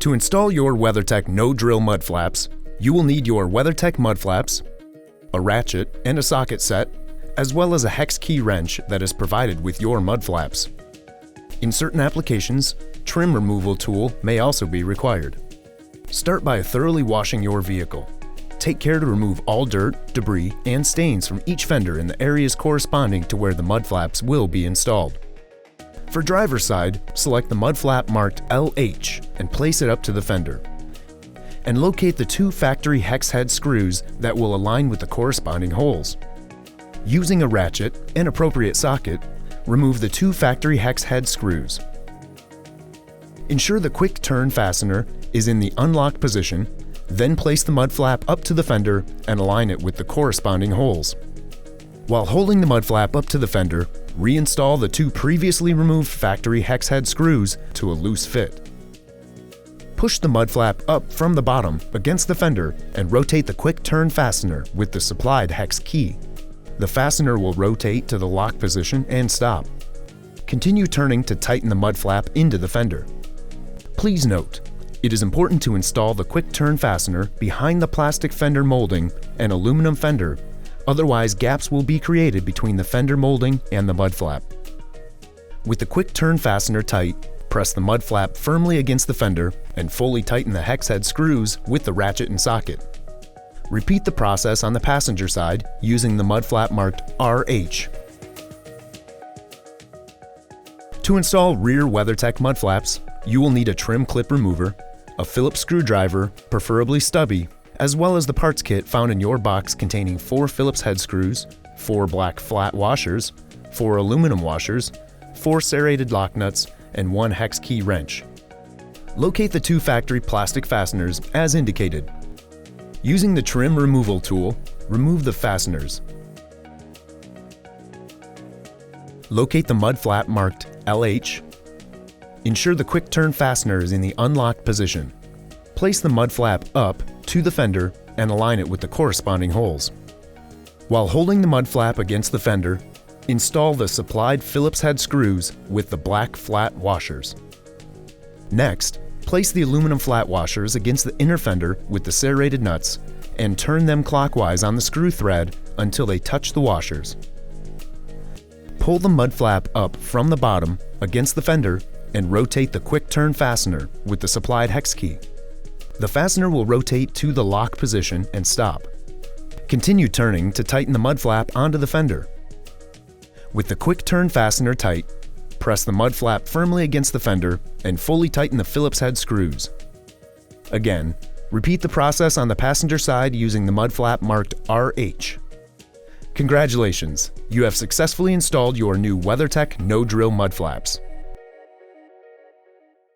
To install your WeatherTech No-Drill MudFlaps, you will need your WeatherTech MudFlaps, a ratchet and a socket set, as well as a hex key wrench that is provided with your MudFlaps. In certain applications, trim removal tool may also be required. Start by thoroughly washing your vehicle. Take care to remove all dirt, debris, and stains from each fender in the areas corresponding to where the MudFlaps will be installed. For driver's side, select the mudflap marked LH and place it up to the fender. And locate the 2 factory hex head screws that will align with the corresponding holes. Using a ratchet and appropriate socket, remove the 2 factory hex head screws. Ensure the quick turn fastener is in the unlocked position, then place the mudflap up to the fender and align it with the corresponding holes. While holding the mudflap up to the fender, reinstall the 2 previously removed factory hex head screws to a loose fit. Push the mudflap up from the bottom against the fender and rotate the quick turn fastener with the supplied hex key. The fastener will rotate to the lock position and stop. Continue turning to tighten the mudflap into the fender. Please note, it is important to install the quick turn fastener behind the plastic fender molding and aluminum fender. Otherwise, gaps will be created between the fender molding and the mudflap. With the quick turn fastener tight, press the mudflap firmly against the fender and fully tighten the hex head screws with the ratchet and socket. Repeat the process on the passenger side using the mudflap marked RH. To install rear WeatherTech MudFlaps, you will need a trim clip remover, a Phillips screwdriver, preferably stubby, as well as the parts kit found in your box containing 4 Phillips head screws, 4 black flat washers, 4 aluminum washers, 4 serrated lock nuts, and 1 hex key wrench. Locate the 2 factory plastic fasteners as indicated. Using the trim removal tool, remove the fasteners. Locate the mudflap marked LH. Ensure the quick turn fastener is in the unlocked position. Place the mudflap up to the fender and align it with the corresponding holes. While holding the mudflap against the fender, install the supplied Phillips head screws with the black flat washers. Next, place the aluminum flat washers against the inner fender with the serrated nuts and turn them clockwise on the screw thread until they touch the washers. Pull the mudflap up from the bottom against the fender and rotate the quick turn fastener with the supplied hex key. The fastener will rotate to the lock position and stop. Continue turning to tighten the mudflap onto the fender. With the quick turn fastener tight, press the mudflap firmly against the fender and fully tighten the Phillips head screws. Again, repeat the process on the passenger side using the mudflap marked RH. Congratulations, you have successfully installed your new WeatherTech No-Drill MudFlaps.